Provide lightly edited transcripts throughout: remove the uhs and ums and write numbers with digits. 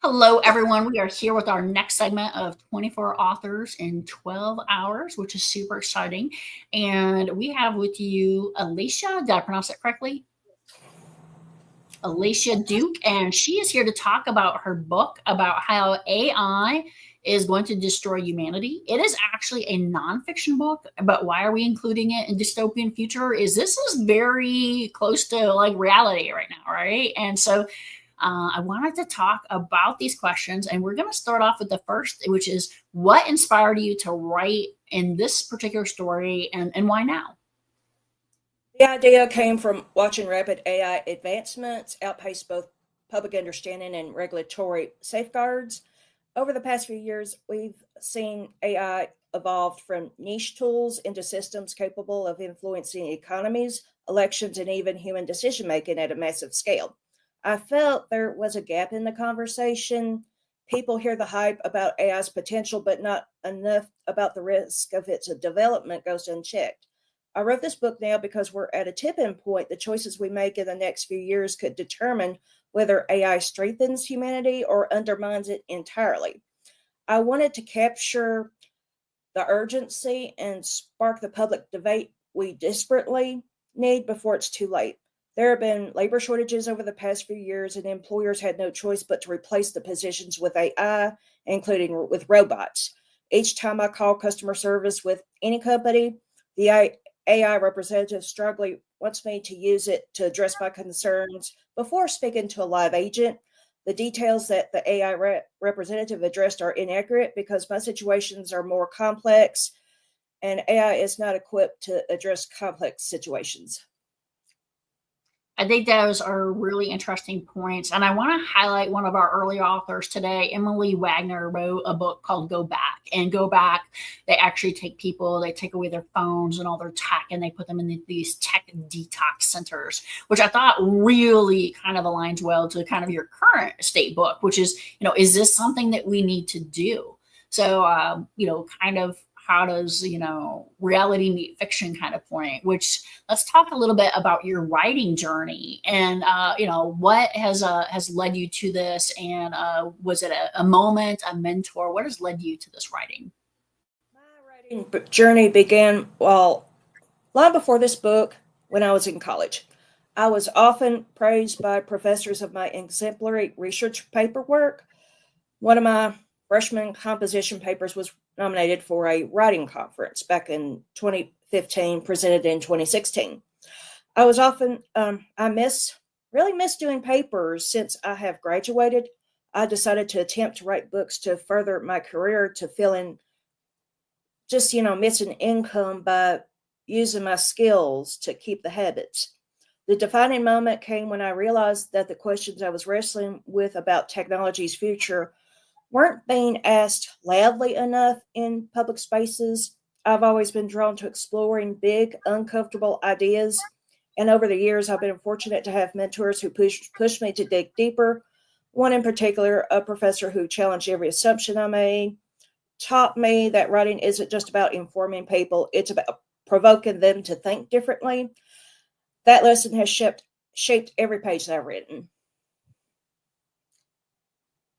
Hello, everyone. We are here with our next segment of 24 authors in 12 hours, which is super exciting. And we have with you Elysia. Did I pronounce that correctly? Elysia Duke. And she is here to talk about her book about how AI is going to destroy humanity. It is actually a nonfiction book, but why are we including it in dystopian future? This is very close to like reality right now, right? And so I wanted to talk about these questions, and we're going to start off with the first, which is what inspired you to write in this particular story, and why now? The idea came from watching rapid AI advancements outpace both public understanding and regulatory safeguards. Over the past few years, we've seen AI evolved from niche tools into systems capable of influencing economies, elections, and even human decision making at a massive scale. I felt there was a gap in the conversation. People hear the hype about AI's potential, but not enough about the risk of its development goes unchecked. I wrote this book now because we're at a tipping point. The choices we make in the next few years could determine whether AI strengthens humanity or undermines it entirely. I wanted to capture the urgency and spark the public debate we desperately need before it's too late. There have been labor shortages over the past few years, and employers had no choice but to replace the positions with AI, including with robots. Each time I call customer service with any company, the AI representative strongly wants me to use it to address my concerns before speaking to a live agent. The details that the AI representative addressed are inaccurate because my situations are more complex and AI is not equipped to address complex situations. I think those are really interesting points. And I want to highlight one of our early authors today. Emily Wagner wrote a book called Go Back. And Go Back, they actually take people, they take away their phones and all their tech, and they put them in these tech detox centers, which I thought really kind of aligns well to kind of your current state book, which is, is this something that we need to do? So, kind of how does, reality meet fiction kind of point, which let's talk a little bit about your writing journey and what has led you to this, and was it a moment, a mentor? What has led you to this writing? My writing journey began long before this book when I was in college. I was often praised by professors of my exemplary research paperwork. One of my freshman composition papers was nominated for a writing conference back in 2015, presented in 2016. I was often, really miss doing papers since I have graduated. I decided to attempt to write books to further my career, to fill in just, missing income by using my skills to keep the habits. The defining moment came when I realized that the questions I was wrestling with about technology's future weren't being asked loudly enough in public spaces. I've always been drawn to exploring big, uncomfortable ideas. And over the years, I've been fortunate to have mentors who pushed me to dig deeper. One in particular, a professor who challenged every assumption I made, taught me that writing isn't just about informing people, it's about provoking them to think differently. That lesson has shaped every page that I've written.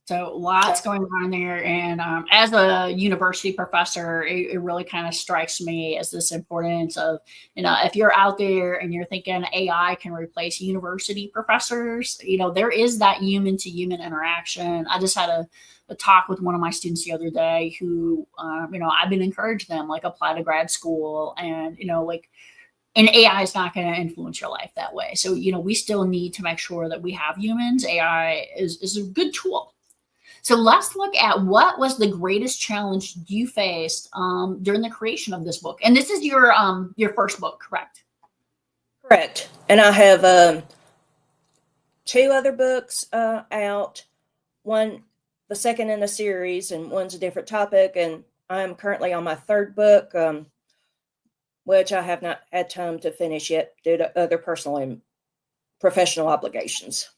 So lots going on there. And as a university professor, it really kind of strikes me as this importance of, if you're out there and you're thinking AI can replace university professors, there is that human to human interaction. I just had a talk with one of my students the other day who, I've been encouraging them, like, apply to grad school, and, and AI is not going to influence your life that way. So, we still need to make sure that we have humans. AI is a good tool. So let's look at what was the greatest challenge you faced during the creation of this book. And this is your first book, correct? Correct. And I have two other books out. One, the second in a series, and one's a different topic. And I'm currently on my third book, which I have not had time to finish yet due to other personal and professional obligations.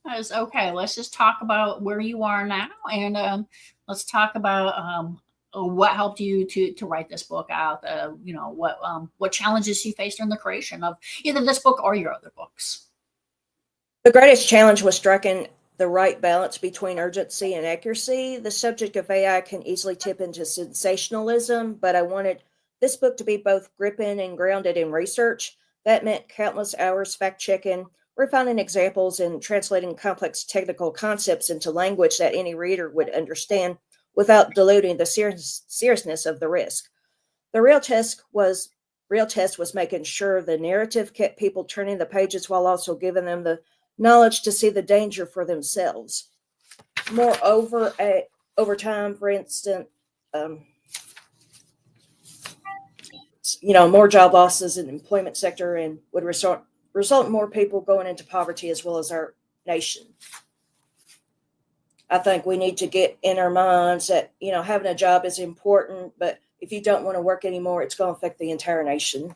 That's okay. Let's just talk about where you are now, and let's talk about what helped you to write this book out. What challenges you faced in the creation of either this book or your other books. The greatest challenge was striking the right balance between urgency and accuracy. The subject of AI can easily tip into sensationalism, but I wanted this book to be both gripping and grounded in research. That meant countless hours fact checking, refining examples, and translating complex technical concepts into language that any reader would understand without diluting the seriousness of the risk. The real test was making sure the narrative kept people turning the pages while also giving them the knowledge to see the danger for themselves. Moreover, over time, for instance, um, more job losses in the employment sector and would result in more people going into poverty as well as our nation. I think we need to get in our minds that, having a job is important, but if you don't want to work anymore, it's going to affect the entire nation.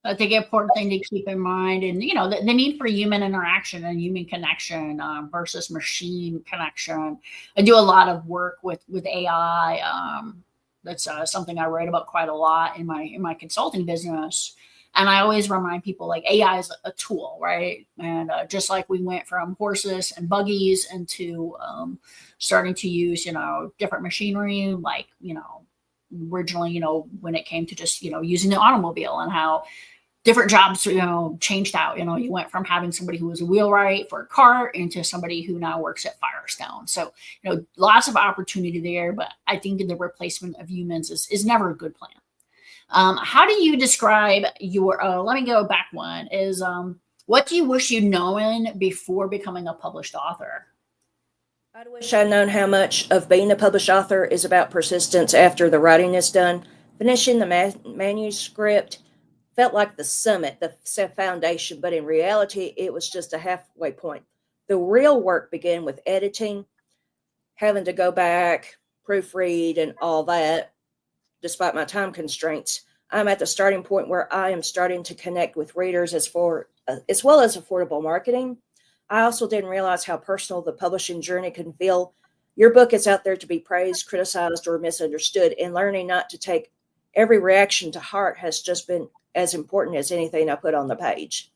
I think an important thing to keep in mind, and the need for human interaction and human connection versus machine connection. I do a lot of work with AI. That's something I write about quite a lot in my consulting business. And I always remind people like AI is a tool, right? And just like we went from horses and buggies into starting to use, different machinery, like, originally, when it came to just, using the automobile and how different jobs, changed out. You went from having somebody who was a wheelwright for a car into somebody who now works at Firestone. So, lots of opportunity there, but I think the replacement of humans is never a good plan. How do you describe your, let me go back one, is what do you wish you'd known before becoming a published author? I wish I'd known how much of being a published author is about persistence after the writing is done. Finishing the manuscript felt like the summit, the foundation, but in reality, it was just a halfway point. The real work began with editing, having to go back, proofread, and all that. Despite my time constraints, I'm at the starting point where I am starting to connect with readers as well as affordable marketing. I also didn't realize how personal the publishing journey can feel. Your book is out there to be praised, criticized, or misunderstood, and learning not to take every reaction to heart has just been as important as anything I put on the page.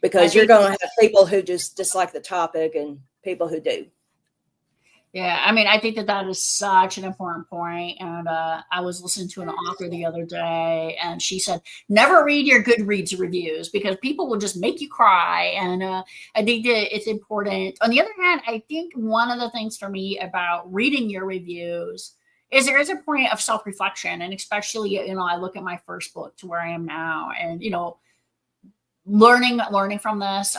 Because you're going to have people who just dislike the topic and people who do. Yeah, I mean, I think that is such an important point. And I was listening to an author the other day, and she said, never read your Goodreads reviews because people will just make you cry. And I think that it's important. On the other hand, I think one of the things for me about reading your reviews is there is a point of self-reflection. And especially, I look at my first book to where I am now and, learning from this.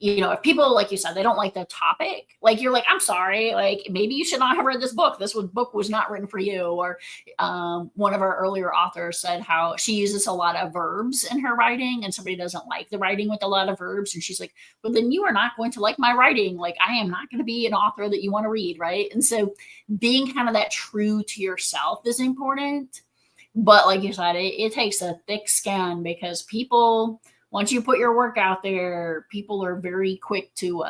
If people, like you said, they don't like the topic, like you're like, I'm sorry, like maybe you should not have read this book. Book was not written for you. Or one of our earlier authors said how she uses a lot of verbs in her writing and somebody doesn't like the writing with a lot of verbs. And she's like, well, then you are not going to like my writing. Like I am not going to be an author that you want to read. Right. And so being kind of that true to yourself is important. But like you said, it takes a thick skin because people, once you put your work out there, people are very quick to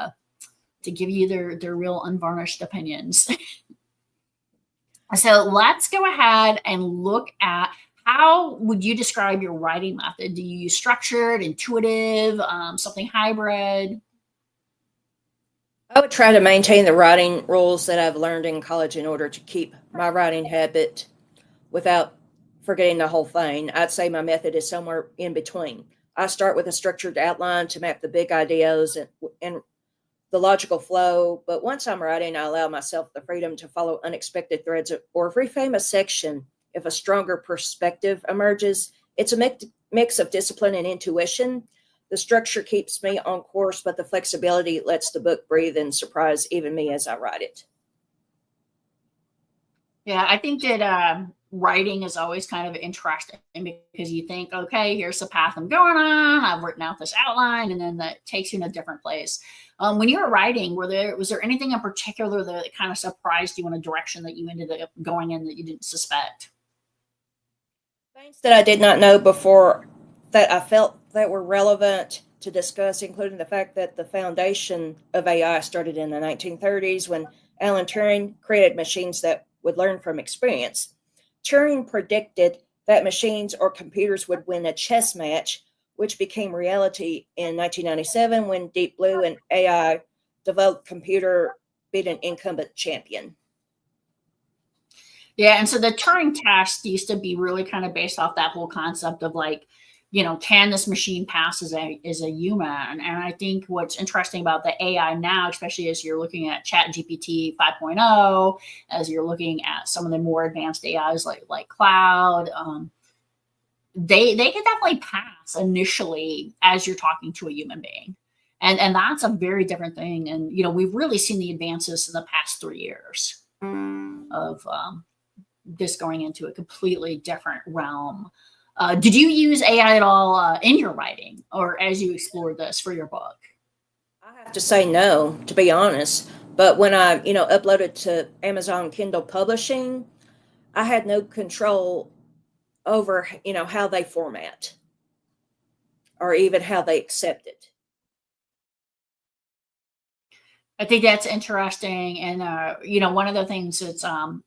give you their real unvarnished opinions. So let's go ahead and look at how would you describe your writing method? Do you use structured, intuitive, something hybrid? I would try to maintain the writing rules that I've learned in college in order to keep my writing habit without forgetting the whole thing. I'd say my method is somewhere in between. I start with a structured outline to map the big ideas and the logical flow. But once I'm writing, I allow myself the freedom to follow unexpected threads or reframe a section if a stronger perspective emerges. It's a mix of discipline and intuition. The structure keeps me on course, but the flexibility lets the book breathe and surprise even me as I write it. Yeah, I think that writing is always kind of interesting because you think, okay, here's the path I'm going on. I've written out this outline, and then that takes you in a different place. When you were writing, was there anything in particular that kind of surprised you in a direction that you ended up going in that you didn't suspect? Things that I did not know before that I felt that were relevant to discuss, including the fact that the foundation of AI started in the 1930s when Alan Turing created machines that would learn from experience. Turing predicted that machines or computers would win a chess match which became reality in 1997 when Deep Blue and AI developed computer beat an incumbent champion. Yeah, and so the Turing test used to be really kind of based off that whole concept of like, can this machine pass as a human? And I think what's interesting about the AI now, especially as you're looking at Chat GPT 5.0, as you're looking at some of the more advanced AIs like Cloud, they can definitely pass initially as you're talking to a human being. And that's a very different thing. And we've really seen the advances in the past 3 years of this going into a completely different realm. Did you use AI at all in your writing or as you explored this for your book? I have to say no, to be honest. But when I, uploaded to Amazon Kindle Publishing, I had no control over, how they format or even how they accept it. I think that's interesting. And, one of the things that's, I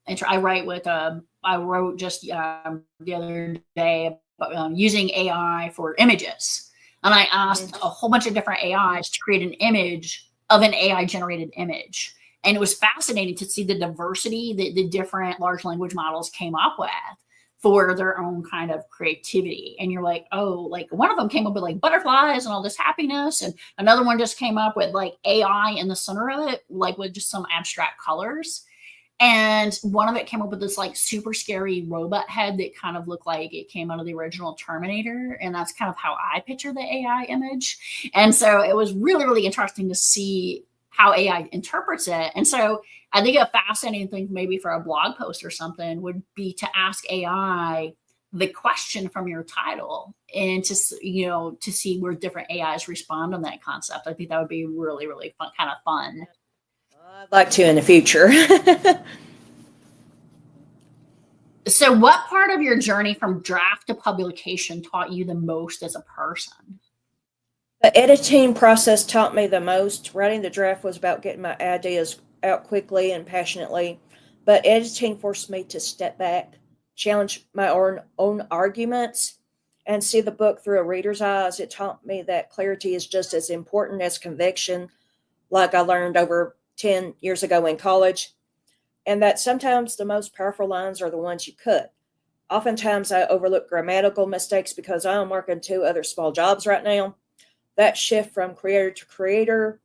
wrote just the other day about using AI for images. And I asked a whole bunch of different AIs to create an image of an AI generated image. And it was fascinating to see the diversity that the different large language models came up with for their own kind of creativity. And you're like, oh, like one of them came up with like butterflies and all this happiness. And another one just came up with like AI in the center of it, like with just some abstract colors. And one of it came up with this like super scary robot head that kind of looked like it came out of the original Terminator. And that's kind of how I picture the AI image. And so it was really, really interesting to see how AI interprets it. And so I think a fascinating thing maybe for a blog post or something would be to ask AI the question from your title and to see where different AIs respond on that concept. I think that would be really, really fun, kind of fun. I'd like to in the future. So what part of your journey from draft to publication taught you the most as a person? The editing process taught me the most. Writing the draft was about getting my ideas out quickly and passionately, but editing forced me to step back, challenge my own arguments, and see the book through a reader's eyes. It taught me that clarity is just as important as conviction, like I learned over 10 years ago in college, and that sometimes the most powerful lines are the ones you cut. Oftentimes I overlook grammatical mistakes because I'm working 2 other small jobs right now. That shift from creator to creator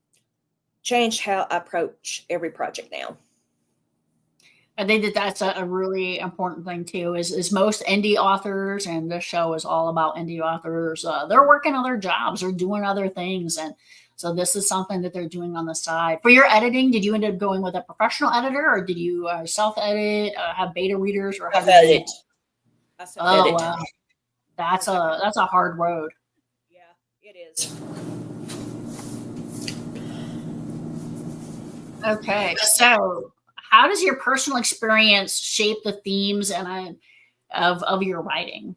changed how I approach every project now. I think that that's a really important thing too. Is most indie authors, and this show is all about indie authors. They're working other jobs, or doing other things, and so this is something that they're doing on the side. For your editing, did you end up going with a professional editor, or did you self-edit, have beta readers, or have you? Self-edit. I Oh self-edit. wow, that's a hard road. Yeah, it is. Okay, so how does your personal experience shape the themes of your writing?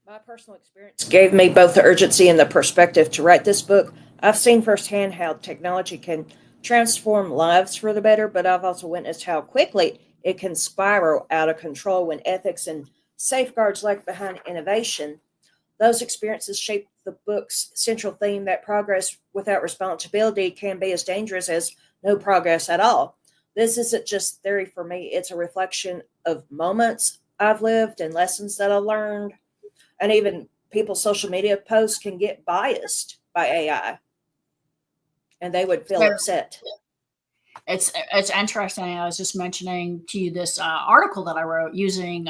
My personal experience gave me both the urgency and the perspective to write this book. I've seen firsthand how technology can transform lives for the better, but I've also witnessed how quickly it can spiral out of control when ethics and safeguards lag behind innovation. Those experiences shape the book's central theme that progress without responsibility can be as dangerous as no progress at all. This isn't just theory for me, it's a reflection of moments I've lived and lessons that I've learned. And even people's social media posts can get biased by AI and they would feel So upset. it's interesting. I was just mentioning to you this article that I wrote using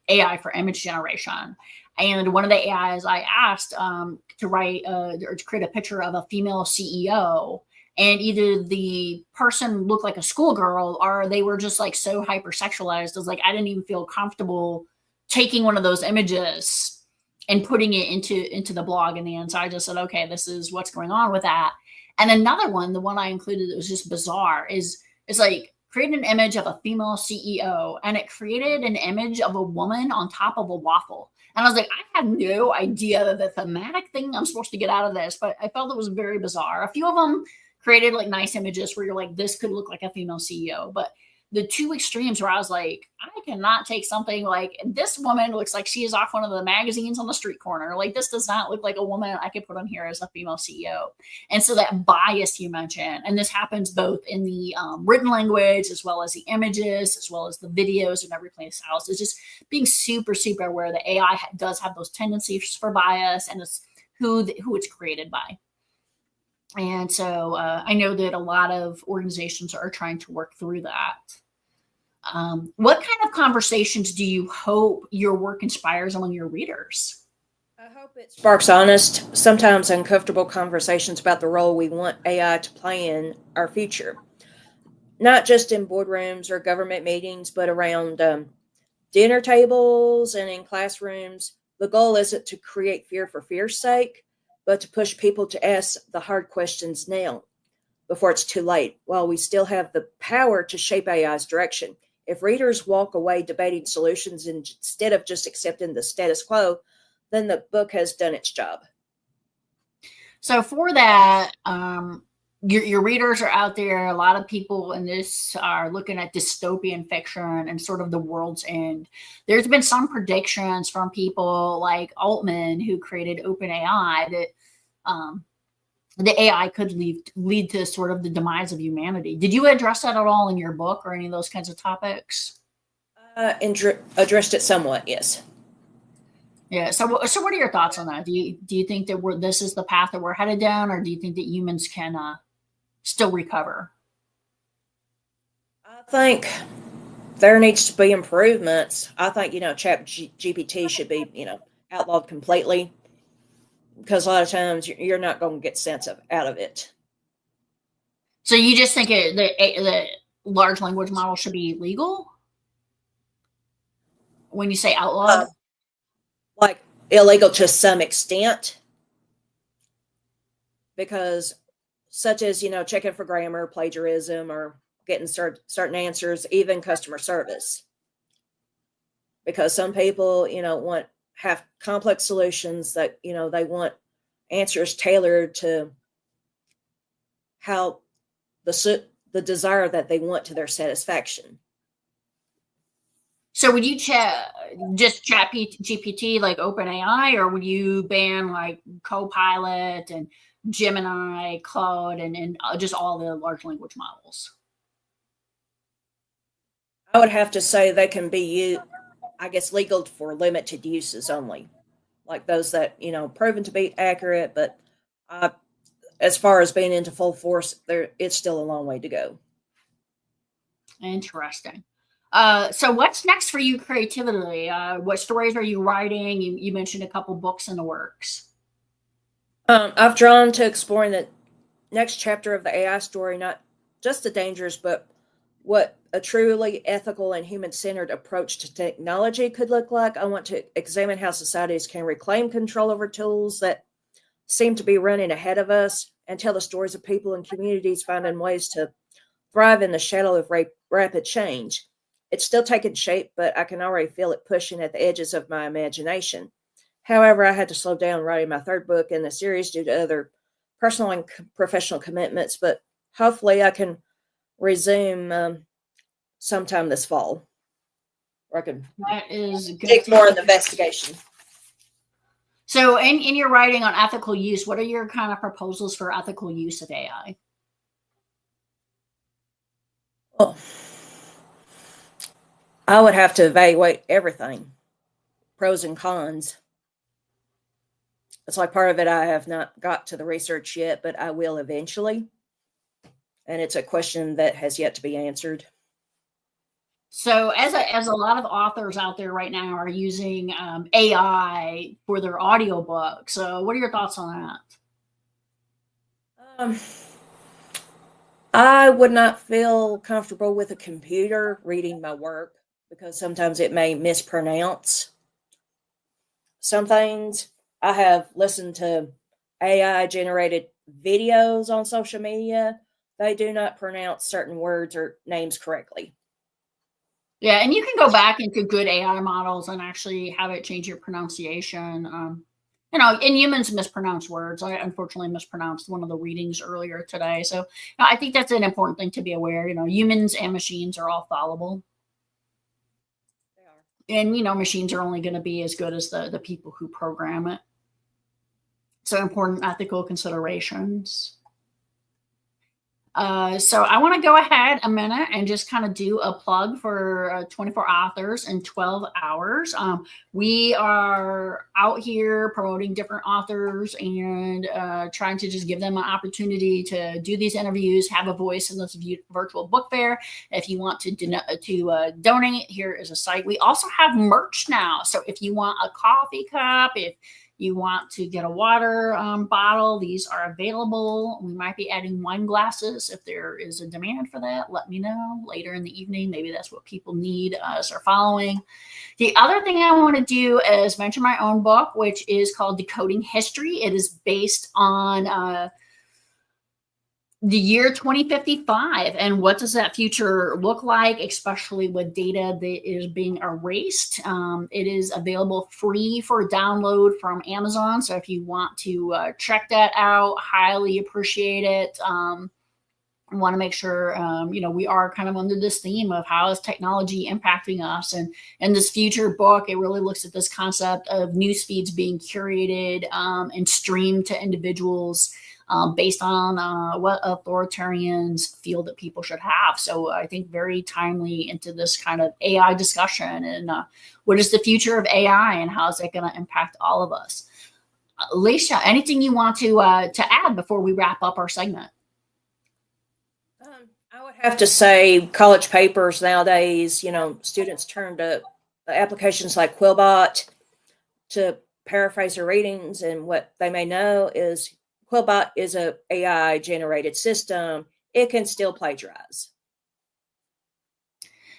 AI for image generation. And one of the AIs I asked to write or to create a picture of a female CEO, and either the person looked like a schoolgirl or they were just like so hypersexualized. I was like, I didn't even feel comfortable taking one of those images and putting it into the blog in the end. So I just said, okay, this is what's going on with that. And another one, the one I included that was just bizarre, is like create an image of a female CEO, and it created an image of a woman on top of a waffle. And I was like, I have no idea the thematic thing I'm supposed to get out of this, but I felt it was very bizarre. A few of them created like nice images where you're like, this could look like a female CEO, but the two extremes where I was like, I cannot take something like this woman looks like she is off one of the magazines on the street corner. Like this does not look like a woman I could put on here as a female CEO. And so that bias you mentioned, and this happens both in the written language as well as the images, as well as the videos and everything else, is just being super, super aware that AI does have those tendencies for bias and it's who it's created by. And so I know that a lot of organizations are trying to work through that. What kind of conversations do you hope your work inspires among your readers? I hope it sparks honest, sometimes uncomfortable conversations about the role we want AI to play in our future. Not just in boardrooms or government meetings, but around dinner tables and in classrooms. The goal isn't to create fear for fear's sake, but to push people to ask the hard questions now before it's too late, while we still have the power to shape AI's direction. If readers walk away debating solutions instead of just accepting the status quo, then the book has done its job. So for that, your readers are out there. A lot of people in this are looking at dystopian fiction and sort of the world's end. There's been some predictions from people like Altman, who created OpenAI, that the AI could lead to sort of the demise of humanity. Did you address that at all in your book or any of those kinds of topics? Addressed it somewhat, yes. Yeah. So what are your thoughts on that? Do you think that this is the path that we're headed down, or do you think that humans can still recover? I think there needs to be improvements. I think, Chat GPT should be, outlawed completely, because a lot of times you're not going to get sense out of it. So you just think the large language model should be legal? When you say outlawed? Like illegal to some extent, because such as, checking for grammar, plagiarism, or getting certain answers, even customer service. Because some people, have complex solutions that, they want answers tailored to how the desire that they want to their satisfaction. So would you chat GPT like OpenAI, or would you ban like Copilot and Gemini, Claude, and just all the large language models? I would have to say they can be, I guess, legal for limited uses only, like those that, proven to be accurate. But as far as being into full force, it's still a long way to go. Interesting. So what's next for you creatively? What stories are you writing? You mentioned a couple books in the works. I've drawn to exploring the next chapter of the AI story, not just the dangers, but what a truly ethical and human-centered approach to technology could look like. I want to examine how societies can reclaim control over tools that seem to be running ahead of us, and tell the stories of people and communities finding ways to thrive in the shadow of rapid change. It's still taking shape, but I can already feel it pushing at the edges of my imagination. However, I had to slow down writing my third book in the series due to other personal and professional commitments, but hopefully I can resume sometime this fall, or I can dig more in the investigation. So in your writing on ethical use, what are your kind of proposals for ethical use of AI? Well, I would have to evaluate everything, pros and cons. It's like part of it I have not got to the research yet, but I will eventually. And it's a question that has yet to be answered. So as a lot of authors out there right now are using AI for their audiobooks. So what are your thoughts on that? I would not feel comfortable with a computer reading my work, because sometimes it may mispronounce some things. I have listened to AI generated videos on social media. They do not pronounce certain words or names correctly. Yeah, and you can go back into good AI models and actually have it change your pronunciation. And humans mispronounce words. I unfortunately mispronounced one of the readings earlier today. So I think that's an important thing to be aware. Humans and machines are all fallible. They are. And, machines are only going to be as good as the people who program it. So important ethical considerations. So I want to go ahead a minute and just kind of do a plug for 24 authors in 12 hours. We are out here promoting different authors and trying to just give them an opportunity to do these interviews, have a voice in this virtual book fair. If you want to donate, here is a site. We also have merch now. So if you want a coffee cup, if you want to get a water bottle, these are available. We might be adding wine glasses if there is a demand for that. Let me know later in the evening. Maybe that's what people need us are following. The other thing I want to do is mention my own book, which is called Decoding History. It is based on the year 2055 and what does that future look like, especially with data that is being erased. It is available free for download from Amazon, so if you want to check that out, highly appreciate it. I want to make sure we are kind of under this theme of how is technology impacting us, and in this future book it really looks at this concept of news feeds being curated and streamed to individuals based on what authoritarians feel that people should have. So I think very timely into this kind of AI discussion and what is the future of AI and how is it going to impact all of us. Elysia, anything you want to add before we wrap up our segment? I would have to say college papers nowadays, students turn to applications like Quillbot to paraphrase their readings, and what they may know is Quillbot is a AI generated system. It can still plagiarize.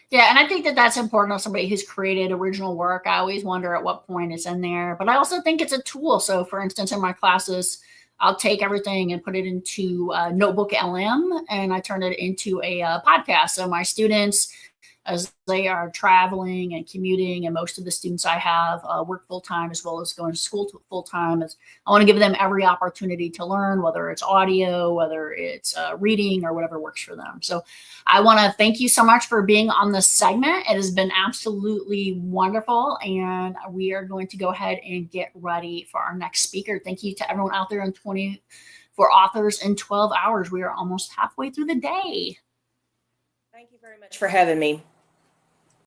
Yeah, and I think that that's important as somebody who's created original work. I always wonder at what point it's in there, but I also think it's a tool. So, for instance, in my classes, I'll take everything and put it into Notebook LM, and I turn it into a podcast. So my students, as they are traveling and commuting, and most of the students I have work full time as well as going to school full time. I want to give them every opportunity to learn, whether it's audio, whether it's reading, or whatever works for them. So I want to thank you so much for being on this segment. It has been absolutely wonderful, and we are going to go ahead and get ready for our next speaker. Thank you to everyone out there in 24 authors in 12 hours. We are almost halfway through the day. Thank you very much for having me.